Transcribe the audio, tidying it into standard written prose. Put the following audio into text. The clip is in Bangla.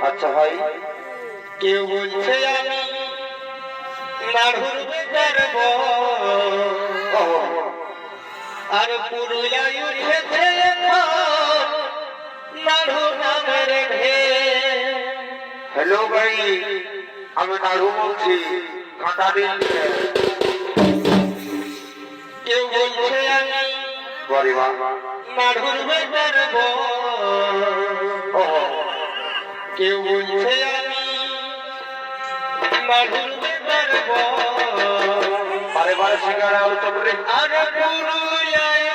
আচ্ছা ভাই, কেউ বলছে আমি নাড়ুর বেকারব, আর পুরুলিয়ায় উঠেছে নাড়ু নামের ঢের। হ্যালো ভাই, আমি নাড়ু বলছি, কাঁটা দিন। কেউ বলছে আমি নাড়ুর বেকারব, কেউ বলছে আমি নাড়ুর বেকারব, বারে বারে সিঙ্গারা আর পুরুলিয়ায়